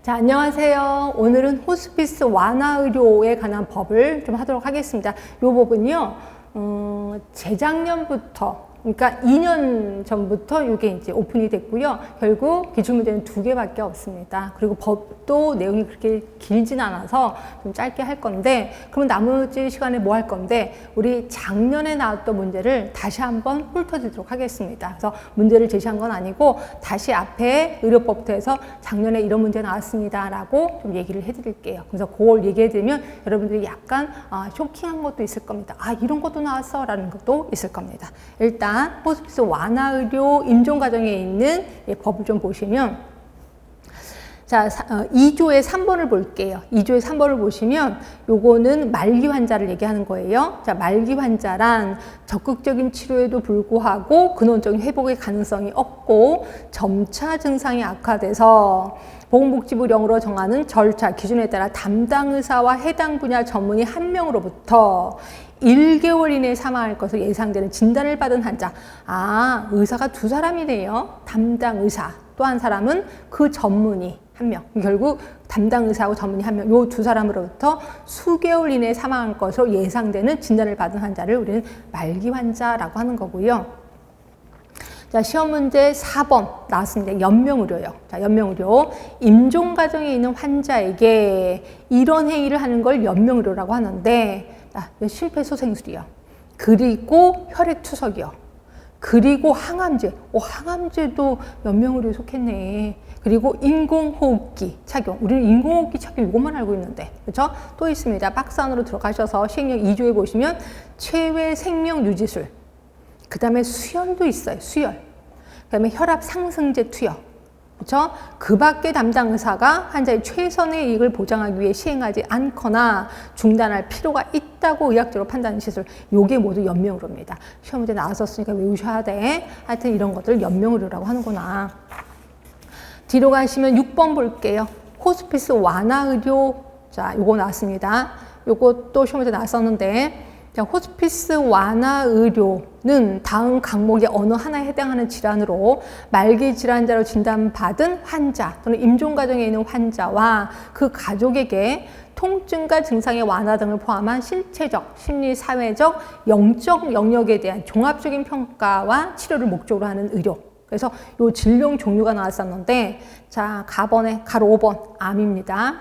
자, 안녕하세요. 오늘은 호스피스 완화 의료에 관한 법을 좀 하도록 하겠습니다. 이 법은요, 재작년부터, 그러니까 2년 전부터 이게 이제 오픈이 됐고요. 결국 기출문제는 2개밖에 없습니다. 그리고 법도 내용이 그렇게 길진 않아서 좀 짧게 할 건데, 그럼 나머지 시간에 뭐 할 건데, 우리 작년에 나왔던 문제를 다시 한번 훑어주도록 하겠습니다. 그래서 문제를 제시한 건 아니고, 다시 앞에 의료법부터 해서 작년에 이런 문제 나왔습니다. 라고 좀 얘기를 해드릴게요. 그래서 그걸 얘기해드리면 여러분들이 약간 쇼킹한 것도 있을 겁니다. 아, 이런 것도 나왔어? 라는 것도 있을 겁니다. 일단 호스피스 완화 의료 임종 과정에 있는 법을 좀 보시면, 자, 2조의 3번을 볼게요. 2조의 3번을 보시면 요거는 말기 환자를 얘기하는 거예요. 자, 말기 환자란 적극적인 치료에도 불구하고 근원적인 회복의 가능성이 없고 점차 증상이 악화돼서 보건복지부령으로 정하는 절차, 기준에 따라 담당 의사와 해당 분야 전문의 1명으로부터 1개월 이내에 사망할 것으로 예상되는 진단을 받은 환자. 아, 의사가 2사람이네요. 담당 의사. 또 한 사람은 그 전문의 1명. 결국 담당 의사하고 전문의 1명. 요 2사람으로부터 수개월 이내에 사망할 것으로 예상되는 진단을 받은 환자를 우리는 말기 환자라고 하는 거고요. 자, 시험 문제 4번 나왔습니다. 연명의료요. 자, 연명의료. 임종 과정에 있는 환자에게 이런 행위를 하는 걸 연명의료라고 하는데, 심폐소생술이요. 그리고 혈액투석이요. 그리고 항암제. 항암제도 연명의료에 속했네. 그리고 인공호흡기 착용. 우리는 인공호흡기 착용 이것만 알고 있는데. 그렇죠? 또 있습니다. 박스 안으로 들어가셔서 시행령 2조에 보시면 체외 생명유지술. 그 다음에 수혈도 있어요. 수혈. 그 다음에 혈압 상승제 투여. 그렇죠? 그 밖에 담당 의사가 환자의 최선의 이익을 보장하기 위해 시행하지 않거나 중단할 필요가 있다고 의학적으로 판단하는 시술. 요게 모두 연명의료입니다. 시험 문제 나왔었으니까 외우셔야 돼. 하여튼 이런 것들을 연명의료라고 하는구나. 뒤로 가시면 6번 볼게요. 호스피스 완화 의료. 자, 요거 나왔습니다. 요것도 시험 문제 나왔었는데, 자, 호스피스 완화 의료는 다음 항목의 어느 하나에 해당하는 질환으로 말기 질환자로 진단받은 환자 또는 임종 과정에 있는 환자와 그 가족에게 통증과 증상의 완화 등을 포함한 신체적, 심리, 사회적, 영적 영역에 대한 종합적인 평가와 치료를 목적으로 하는 의료. 그래서 요 진료 종류가 나왔었는데, 자, 가번에 가로 5번 암입니다.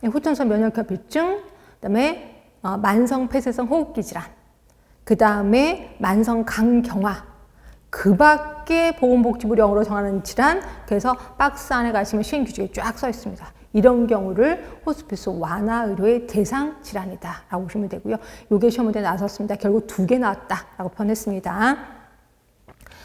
후천성 면역결핍증, 그다음에 만성 폐쇄성 호흡기 질환, 그 다음에 만성 간경화, 그 밖에 보건복지부령으로 정하는 질환. 그래서 박스 안에 가시면 시행 규칙에 쫙 써 있습니다. 이런 경우를 호스피스 완화 의료의 대상 질환이다 라고 보시면 되고요. 요게 시험 문제 나왔었습니다. 결국 2개 나왔다 라고 표현했습니다.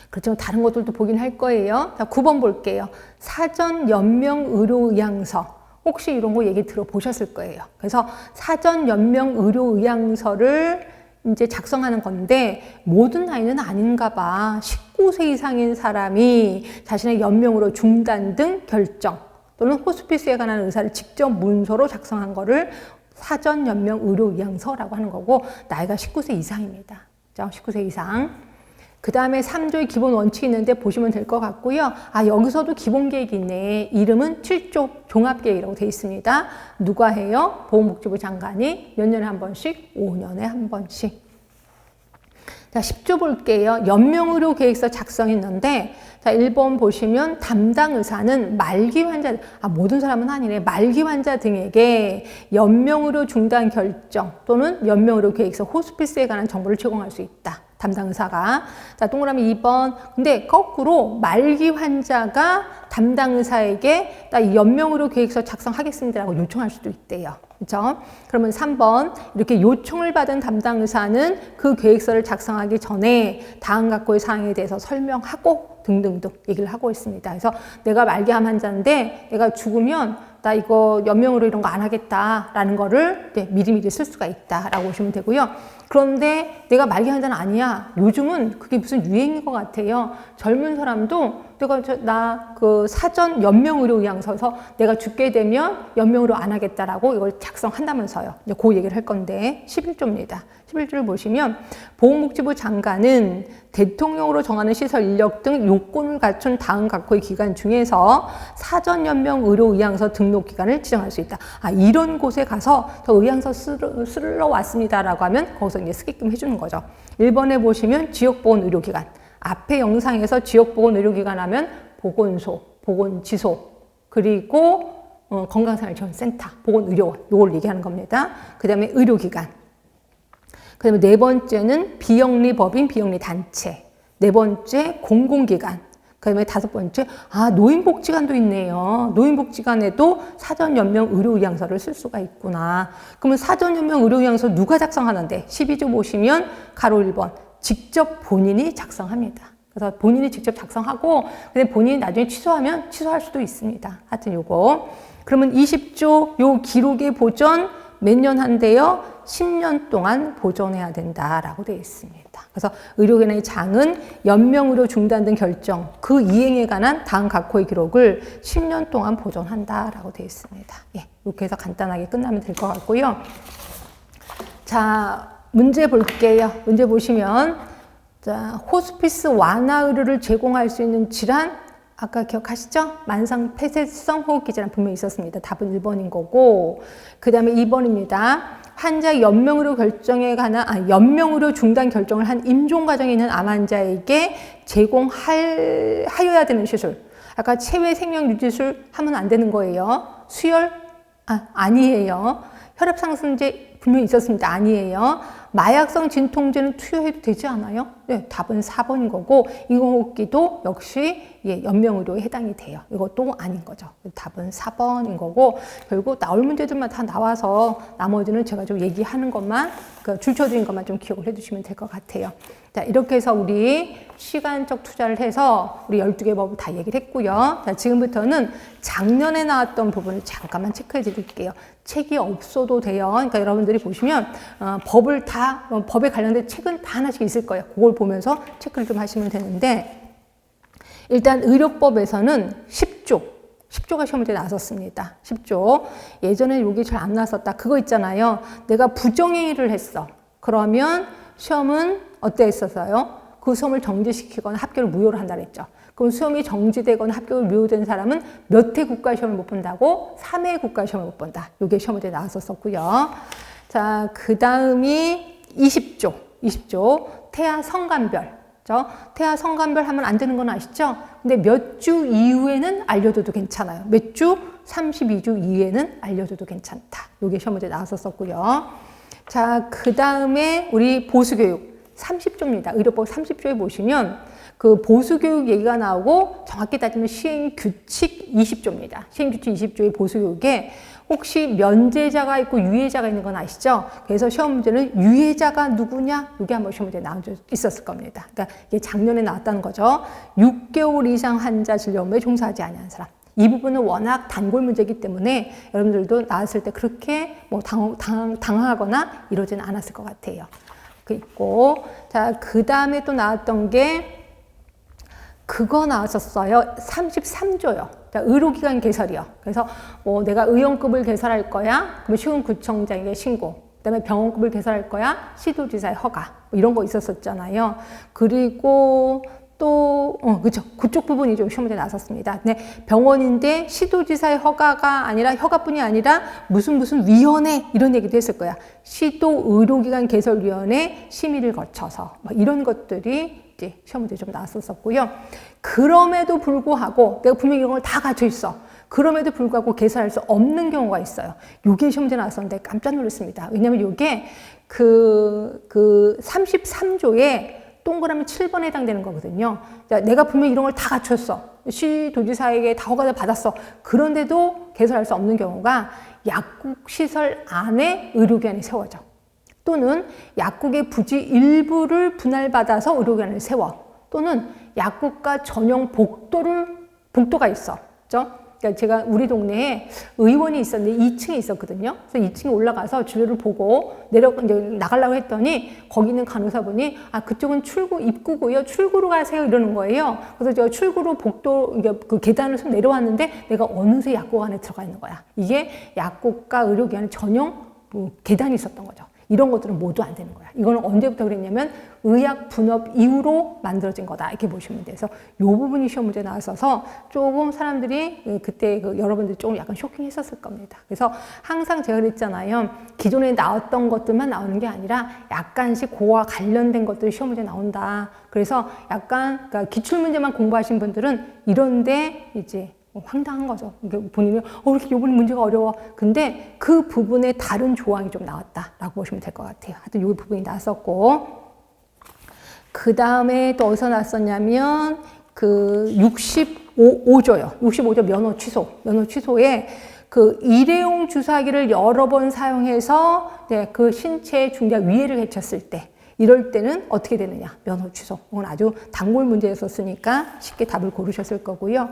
그렇지만 다른 것들도 보긴 할 거예요. 자, 9번 볼게요. 사전 연명 의료의향서. 혹시 이런 거 얘기 들어보셨을 거예요. 그래서 사전 연명 의료의향서를 이제 작성하는 건데, 모든 나이는 아닌가 봐. 19세 이상인 사람이 자신의 연명으로 중단 등 결정 또는 호스피스에 관한 의사를 직접 문서로 작성한 거를 사전 연명 의료의향서라고 하는 거고, 나이가 19세 이상입니다. 19세 이상. 그 다음에 3조의 기본 원칙이 있는데 보시면 될 것 같고요. 아, 여기서도 기본 계획이 있네. 이름은 7조 종합계획이라고 되어 있습니다. 누가 해요? 보건복지부 장관이 몇 년에 한 번씩? 5년에 한 번씩. 자, 10조 볼게요. 연명의료 계획서 작성했는데, 자, 1번 보시면 담당 의사는 말기 환자, 모든 사람은 아니네. 말기 환자 등에게 연명의료 중단 결정 또는 연명의료 계획서 호스피스에 관한 정보를 제공할 수 있다. 담당 의사가. 자, 동그라미 2번. 근데 거꾸로 말기 환자가 담당 의사에게 나 연명의료 계획서 작성하겠습니다라고 요청할 수도 있대요. 그렇죠? 그러면 3번. 이렇게 요청을 받은 담당 의사는 그 계획서를 작성하기 전에 다음 각호의 사항에 대해서 설명하고 등등등 얘기를 하고 있습니다. 그래서 내가 말기암 환자인데 내가 죽으면 나 이거 연명으로 이런 거 안 하겠다라는 거를 미리미리 쓸 수가 있다라고 보시면 되고요. 그런데 내가 말기 환자는 아니야. 요즘은 그게 무슨 유행인 것 같아요. 젊은 사람도 나 그 사전 연명의료의향서에서 내가 죽게 되면 연명의료 안 하겠다라고 이걸 작성한다면서요. 이제 그 얘기를 할 건데 11조입니다. 11조를 보시면 보건복지부 장관은 대통령으로 정하는 시설 인력 등 요건을 갖춘 다음 각호의 기관 중에서 사전 연명 의료의향서 등록 기관을 지정할 수 있다. 이런 곳에 가서 저 의향서 쓰러 왔습니다라고 하면 거기서 이제 쓰게끔 해주는 거죠. 1번에 보시면 지역보건의료기관. 앞에 영상에서 지역보건의료기관 하면 보건소, 보건지소, 그리고 건강생활지원센터, 보건의료원, 요걸 얘기하는 겁니다. 그 다음에 의료기관. 그 다음에 네 번째는 비영리법인, 비영리단체. 네 번째, 공공기관. 그 다음에 다섯 번째, 노인복지관도 있네요. 노인복지관에도 사전연명 의료의향서를 쓸 수가 있구나. 그러면 사전연명 의료의향서 누가 작성하는데? 12조 보시면 가로 1번, 직접 본인이 작성합니다. 그래서 본인이 직접 작성하고, 근데 본인이 나중에 취소하면 취소할 수도 있습니다. 하여튼 요거. 그러면 20조 요 기록의 보존 몇 년 한대요? 10년 동안 보존해야 된다라고 되어 있습니다. 그래서 의료기관의 장은 연명의료 중단 등 결정, 그 이행에 관한 다음 각호의 기록을 10년 동안 보존한다라고 되어 있습니다. 예, 이렇게 해서 간단하게 끝나면 될 것 같고요. 자, 문제 볼게요. 문제 보시면, 자, 호스피스 완화 의료를 제공할 수 있는 질환, 아까 기억하시죠? 만성 폐쇄성 호흡기 질환 분명히 있었습니다. 답은 1번인 거고, 그 다음에 2번입니다. 환자 연명의료 결정에 관한, 연명의료 중단 결정을 한 임종 과정에 있는 암 환자에게 제공하여야 되는 시술. 아까 체외 생명유지술 하면 안 되는 거예요. 수혈? 아니에요. 혈압상승제 분명히 있었습니다. 아니에요. 마약성 진통제는 투여해도 되지 않아요? 네, 답은 4번인 거고, 인공호흡기도 역시 연명의료에 해당이 돼요. 이것도 아닌 거죠. 답은 4번인 거고, 결국 나올 문제들만 다 나와서 나머지는 제가 좀 얘기하는 것만, 줄쳐드린 것만 좀 기억을 해두시면 될 것 같아요. 자, 이렇게 해서 우리 시간적 투자를 해서 우리 12개 법을 다 얘기를 했고요. 자, 지금부터는 작년에 나왔던 부분을 잠깐만 체크해 드릴게요. 책이 없어도 돼요. 그러니까 여러분들이 보시면 법에 관련된 책은 다 하나씩 있을 거예요. 그걸 보면서 체크를 좀 하시면 되는데, 일단 의료법에서는 10조가 시험 문제에 나왔었습니다. 10조. 예전에 여기 잘 안 나왔었다. 그거 있잖아요. 내가 부정행위를 했어. 그러면 시험은 어때 했었어요? 그 시험을 정지시키거나 합격을 무효로 한다 그랬죠. 그럼 시험이 정지되거나 합격을 무효된 사람은 몇 회 국가시험을 못 본다고? 3회 국가시험을 못 본다. 이게 시험 문제에 나왔었고요. 자, 그 다음이 20조. 태아 성간별. 태아 성간별 하면 안 되는 건 아시죠? 근데 몇 주 이후에는 알려줘도 괜찮아요. 몇 주? 32주 이후에는 알려줘도 괜찮다. 이게 시험 문제에 나왔었고요. 자, 그 다음에 우리 보수교육. 30조입니다. 의료법 30조에 보시면 그 보수교육 얘기가 나오고 정확히 따지면 시행규칙 20조입니다. 시행규칙 20조의 보수교육에 혹시 면제자가 있고 유예자가 있는 건 아시죠? 그래서 시험 문제는 유예자가 누구냐? 이게 한번 시험 문제에 나온 적 있었을 겁니다. 그러니까 이게 작년에 나왔다는 거죠. 6개월 이상 환자 진료 업무에 종사하지 아니한 사람. 이 부분은 워낙 단골 문제이기 때문에 여러분들도 나왔을 때 그렇게 뭐 당황하거나 이러지는 않았을 것 같아요. 그 있고, 자, 그 다음에 또 나왔던 게 그거 나왔었어요. 33조요. 자, 의료기관 개설이요. 그래서 뭐 내가 의원급을 개설할 거야. 그러면 시군구청장에게 신고. 그다음에 병원급을 개설할 거야. 시도지사의 허가. 뭐 이런 거 있었었잖아요. 그리고 또, 그죠. 그쪽 부분이 좀 시험 문제에 나왔었습니다. 근데 병원인데 시도지사의 허가가 아니라 허가뿐이 아니라 무슨 위원회 이런 얘기도 했을 거야. 시도의료기관 개설위원회 심의를 거쳐서 막 이런 것들이 이제 시험 문제에 좀 나왔었고요. 그럼에도 불구하고 내가 분명히 이런 걸 다 갖춰 있어. 그럼에도 불구하고 개설할 수 없는 경우가 있어요. 요게 시험 문제에 나왔었는데 깜짝 놀랐습니다. 왜냐면 요게 그 33조에 동그라미 7번에 해당되는 거거든요. 자, 내가 분명히 이런 걸 다 갖췄어. 시도지사에게 다 허가를 받았어. 그런데도 개설할 수 없는 경우가 약국시설 안에 의료기관이 세워져. 또는 약국의 부지 일부를 분할받아서 의료기관을 세워. 또는 약국과 전용 복도가 있어. 그렇죠? 그러니까 제가 우리 동네에 의원이 있었는데 2층에 있었거든요. 그래서 2층에 올라가서 진료를 보고 이제 나가려고 했더니 거기 있는 간호사분이 그쪽은 입구고요. 출구로 가세요. 이러는 거예요. 그래서 제가 출구로 그 계단을 좀 내려왔는데 내가 어느새 약국 안에 들어가 있는 거야. 이게 약국과 의료기관 전용 계단이 있었던 거죠. 이런 것들은 모두 안 되는 거야. 이거는 언제부터 그랬냐면 의약 분업 이후로 만들어진 거다. 이렇게 보시면 돼서 이 부분이 시험 문제 나왔어서 조금 사람들이 그때 여러분들이 조금 약간 쇼킹했었을 겁니다. 그래서 항상 제가 그랬잖아요. 기존에 나왔던 것들만 나오는 게 아니라 약간씩 그와 관련된 것들이 시험 문제 나온다. 그래서 약간 그러니까 기출 문제만 공부하신 분들은 이런데 이제 황당한 거죠. 본인이 이렇게 요번 문제가 어려워. 근데 그 부분에 다른 조항이 좀 나왔다라고 보시면 될 것 같아요. 하여튼 이 부분이 나왔었고, 그 다음에 또 어디서 나왔었냐면 65조요. 65조 면허 취소. 면허 취소에 일회용 주사기를 여러 번 사용해서 그 신체에 중대한 위해를 끼쳤을 때. 이럴 때는 어떻게 되느냐? 면허 취소. 이건 아주 단골 문제였었으니까 쉽게 답을 고르셨을 거고요.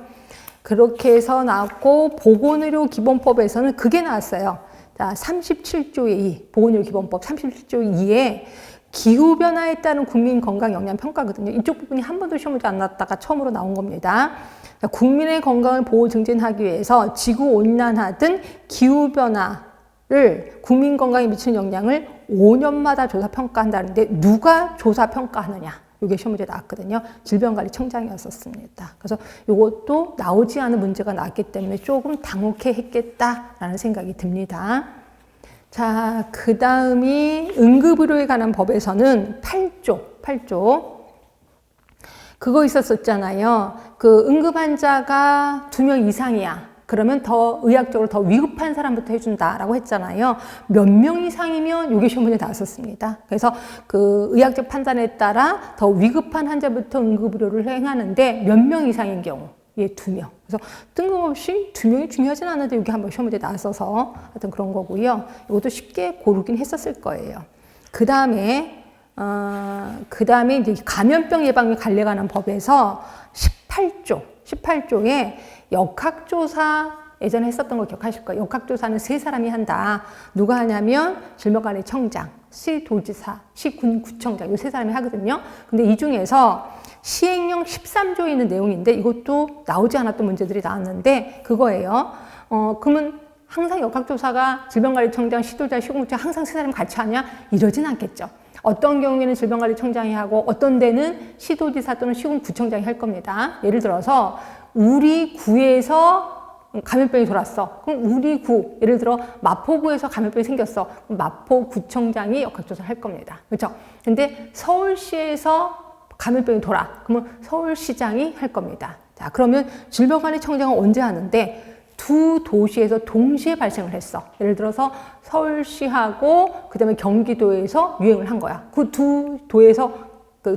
그렇게 해서 나왔고, 보건의료 기본법에서는 그게 나왔어요. 자, 37조의 2, 보건의료 기본법 37조 2에 기후변화에 따른 국민건강영향평가거든요. 이쪽 부분이 한 번도 시험 문제 안 나왔다가 처음으로 나온 겁니다. 자, 국민의 건강을 보호 증진하기 위해서 지구온난화든 기후변화를 국민 건강에 미치는 영향을 5년마다 조사평가한다는데 누가 조사평가하느냐? 이게 시험 문제 나왔거든요. 질병관리청장이었었습니다. 그래서 이것도 나오지 않은 문제가 나왔기 때문에 조금 당혹해 했겠다라는 생각이 듭니다. 자, 그 다음이 응급의료에 관한 법에서는 8조. 그거 있었었잖아요. 응급환자가 2명 이상이야. 그러면 더 의학적으로 더 위급한 사람부터 해준다라고 했잖아요. 몇 명 이상이면 이게 시험 문제 나왔었습니다. 그래서 의학적 판단에 따라 더 위급한 환자부터 응급의료를 행하는데 몇 명 이상인 경우, 2명. 그래서 뜬금없이 2명이 중요하진 않은데 여기 한번 시험 문제 나왔어서 하여튼 그런 거고요. 이것도 쉽게 고르긴 했었을 거예요. 그 다음에 이제 감염병 예방에 관련한 법에서 18조에 역학조사 예전에 했었던 거 기억하실 거예요. 역학조사는 3사람이 한다. 누가 하냐면 질병관리청장, 시도지사, 시군구청장 이 3사람이 하거든요. 근데 이 중에서 시행령 13조에 있는 내용인데 이것도 나오지 않았던 문제들이 나왔는데 그거예요. 그러면 항상 역학조사가 질병관리청장, 시도지사, 시군구청장 항상 3사람이 같이 하냐? 이러진 않겠죠. 어떤 경우에는 질병관리청장이 하고 어떤 데는 시도지사 또는 시군구청장이 할 겁니다. 예를 들어서 우리 구에서 감염병이 돌았어. 그럼 우리 구, 예를 들어 마포구에서 감염병이 생겼어. 그럼 마포구청장이 역학조사를 할 겁니다. 그렇죠? 근데 서울시에서 감염병이 돌아. 그러면 서울시장이 할 겁니다. 자, 그러면 질병관리청장은 언제 하는데 두 도시에서 동시에 발생을 했어. 예를 들어서 서울시하고 그다음에 경기도에서 유행을 한 거야. 그 두 도에서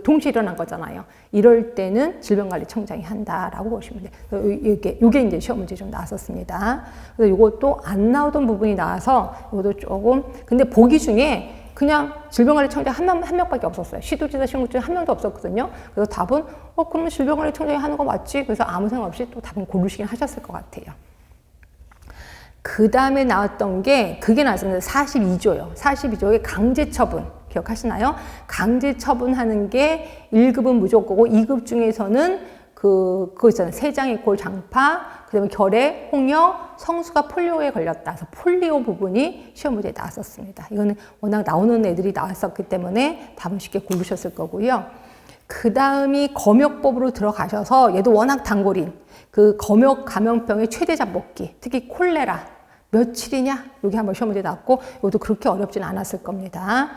동시에 일어난 거잖아요. 이럴 때는 질병관리청장이 한다라고 보시면 돼요. 이게 이제 시험 문제 좀 나왔었습니다. 그래서 이것도 안 나오던 부분이 나와서 이것도 조금 근데 보기 중에 그냥 질병관리청장 한 명밖에 없었어요. 시도지사, 시군구청장 한 명도 없었거든요. 그래서 답은 그러면 질병관리청장이 하는 거 맞지? 그래서 아무 생각 없이 또 답은 고르시긴 하셨을 것 같아요. 그 다음에 나왔던 게 그게 나왔습니다. 42조요. 42조의 강제처분. 기억하시나요? 강제처분하는 게 1급은 무조건이고 2급 중에서는 그거 있잖아요. 세장, 골, 장파, 그 다음에 결핵, 홍역, 성수가 폴리오에 걸렸다. 그래서 폴리오 부분이 시험 문제에 나왔었습니다. 이거는 워낙 나오는 애들이 나왔었기 때문에 답은 쉽게 고르셨을 거고요. 그 다음이 검역법으로 들어가셔서 얘도 워낙 단골인 검역 감염병의 최대 잡복기, 특히 콜레라 며칠이냐? 여기 한번 시험 문제 나왔고 이것도 그렇게 어렵진 않았을 겁니다.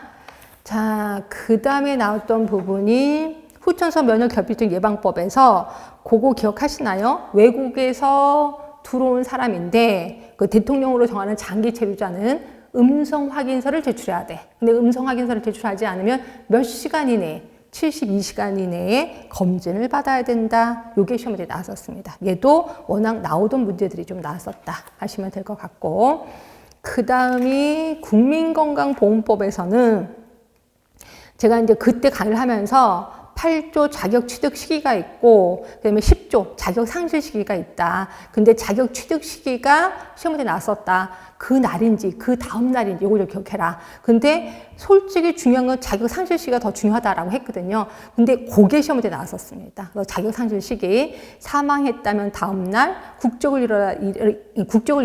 자, 그 다음에 나왔던 부분이 후천성 면역 결핍증 예방법에서 그거 기억하시나요? 외국에서 들어온 사람인데 대통령으로 정하는 장기 체류자는 음성 확인서를 제출해야 돼. 근데 음성 확인서를 제출하지 않으면 몇 시간 이내에 72시간 이내에 검진을 받아야 된다. 요게 시험 문제 나왔었습니다. 얘도 워낙 나오던 문제들이 좀 나왔었다 하시면 될 것 같고 그 다음이 국민건강보험법에서는 제가 이제 그때 강의를 하면서 8조 자격 취득 시기가 있고, 그다음에 10조 자격 상실 시기가 있다. 근데 자격 취득 시기가 시험 문제 나왔었다. 그 날인지 그 다음 날인지 이거 좀 기억해라. 근데 솔직히 중요한 건 자격 상실 시기가 더 중요하다라고 했거든요. 근데 그게 시험 문제 나왔었습니다. 그래서 자격 상실 시기, 사망했다면 다음 날, 국적을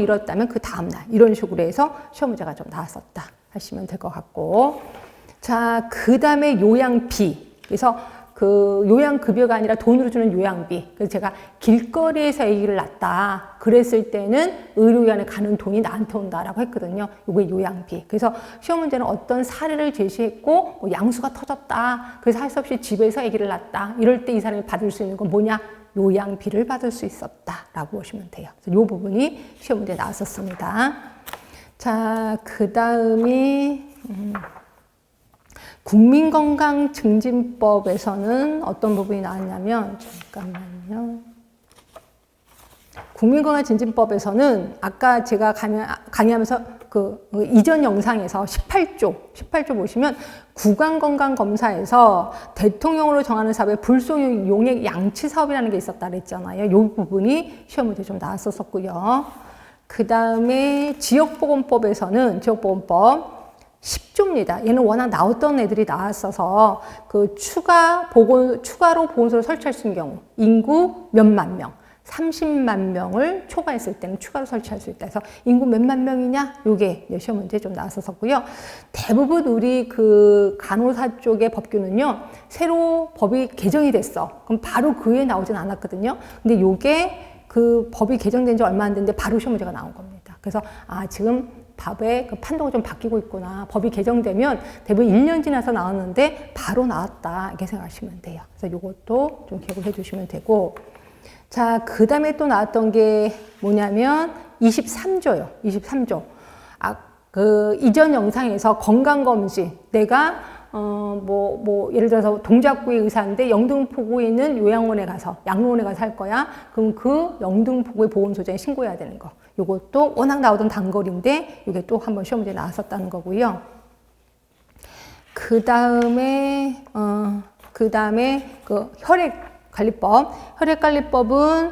잃었다면 그 다음 날, 이런 식으로 해서 시험 문제가 좀 나왔었다 하시면 될 것 같고, 자, 그 다음에 요양비. 그래서 그 요양급여가 아니라 돈으로 주는 요양비. 그래서 제가 길거리에서 아기를 낳았다. 그랬을 때는 의료기관에 가는 돈이 나한테 온다라고 했거든요. 이게 요양비. 그래서 시험 문제는 어떤 사례를 제시했고, 뭐 양수가 터졌다. 그래서 할 수 없이 집에서 아기를 낳았다. 이럴 때 이 사람이 받을 수 있는 건 뭐냐? 요양비를 받을 수 있었다라고 보시면 돼요. 그래서 이 부분이 시험 문제에 나왔었습니다. 자, 그 다음이 국민건강증진법에서는 어떤 부분이 나왔냐면, 잠깐만요. 국민건강증진법에서는 아까 제가 강의하면서 그 이전 영상에서 18조 보시면 구강건강검사에서 대통령으로 정하는 사업의 불소용 용액 양치 사업이라는 게 있었다 그랬잖아요. 이 부분이 시험 문제 좀 나왔었고요. 그 다음에 지역보건법에서는 지역보건법 10조입니다. 얘는 워낙 나왔던 애들이 나왔어서 그 추가로 보건소를 설치할 수 있는 경우 인구 몇만 명, 30만 명을 초과했을 때는 추가로 설치할 수 있다. 그래서 인구 몇만 명이냐? 요게 시험 문제 좀 나왔었고요. 대부분 우리 그 간호사 쪽의 법규는요, 새로 법이 개정이 됐어. 그럼 바로 그 해에 나오진 않았거든요. 근데 요게 그 법이 개정된 지 얼마 안 됐는데 바로 시험 문제가 나온 겁니다. 그래서 지금 법의 그 판도가 좀 바뀌고 있구나. 법이 개정되면 대부분 1년 지나서 나왔는데 바로 나왔다. 이렇게 생각하시면 돼요. 그래서 이것도 좀 기억을 해주시면 되고. 자, 그 다음에 또 나왔던 게 뭐냐면 23조요. 23조. 그 이전 영상에서 건강검진. 내가 예를 들어서 동작구의 의사인데 영등포구에 있는 요양원에 가서, 양로원에 가서 할 거야. 그럼 그 영등포구의 보건소장에 신고해야 되는 거. 요것도 워낙 나오던 단거리인데, 이게 또 한번 시험 문제에 나왔었다는 거고요. 그 다음에 그 혈액관리법. 혈액관리법은,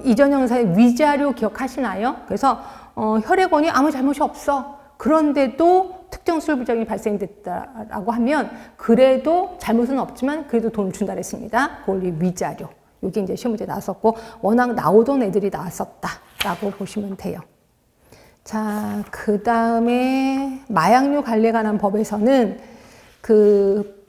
이전 영상의 위자료 기억하시나요? 그래서, 혈액원이 아무 잘못이 없어. 그런데도 특정 수술 부작용이 발생됐다라고 하면 그래도 잘못은 없지만 그래도 돈을 준다 그랬습니다. 그걸 위자료. 이게 이제 시험 문제 나왔었고 워낙 나오던 애들이 나왔었다라고 보시면 돼요. 자, 그 다음에 마약류 관리에 관한 법에서는 그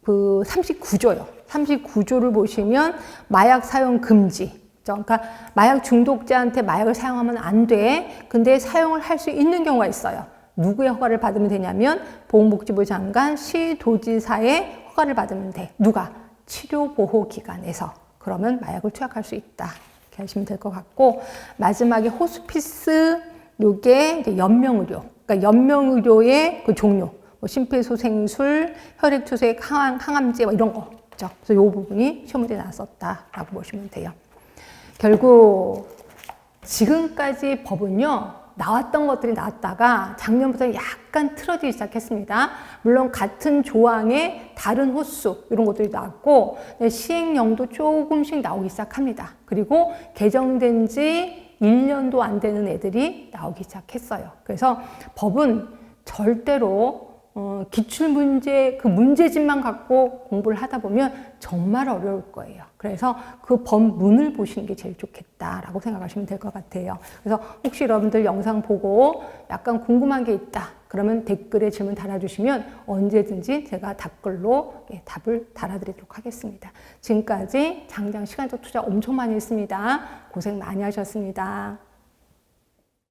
39조요. 39조를 보시면 마약 사용 금지. 그러니까 마약 중독자한테 마약을 사용하면 안 돼. 근데 사용을 할 수 있는 경우가 있어요. 누구의 허가를 받으면 되냐면 보건복지부 장관, 시도지사의 허가를 받으면 돼. 누가? 치료보호기관에서. 그러면 마약을 투약할 수 있다. 이렇게 하시면 될 것 같고, 마지막에 호스피스, 요게 이제 연명의료. 그러니까 연명의료의 그 종류. 뭐 심폐소생술, 혈액투석, 항암제 뭐 이런 거. 그렇죠? 그래서 요 부분이 시험 문제에 나왔었다라고 보시면 돼요. 결국 지금까지 법은요, 나왔던 것들이 나왔다가 작년부터 약간 틀어지기 시작했습니다. 물론 같은 조항에 다른 호수 이런 것들이 나왔고 시행령도 조금씩 나오기 시작합니다. 그리고 개정된 지 1년도 안 되는 애들이 나오기 시작했어요. 그래서 법은 절대로 기출문제, 그 문제집만 갖고 공부를 하다 보면 정말 어려울 거예요. 그래서 그 법문을 보시는 게 제일 좋겠다라고 생각하시면 될 것 같아요. 그래서 혹시 여러분들 영상 보고 약간 궁금한 게 있다. 그러면 댓글에 질문 달아주시면 언제든지 제가 답글로 답을 달아드리도록 하겠습니다. 지금까지 장장 시간적 투자 엄청 많이 했습니다. 고생 많이 하셨습니다.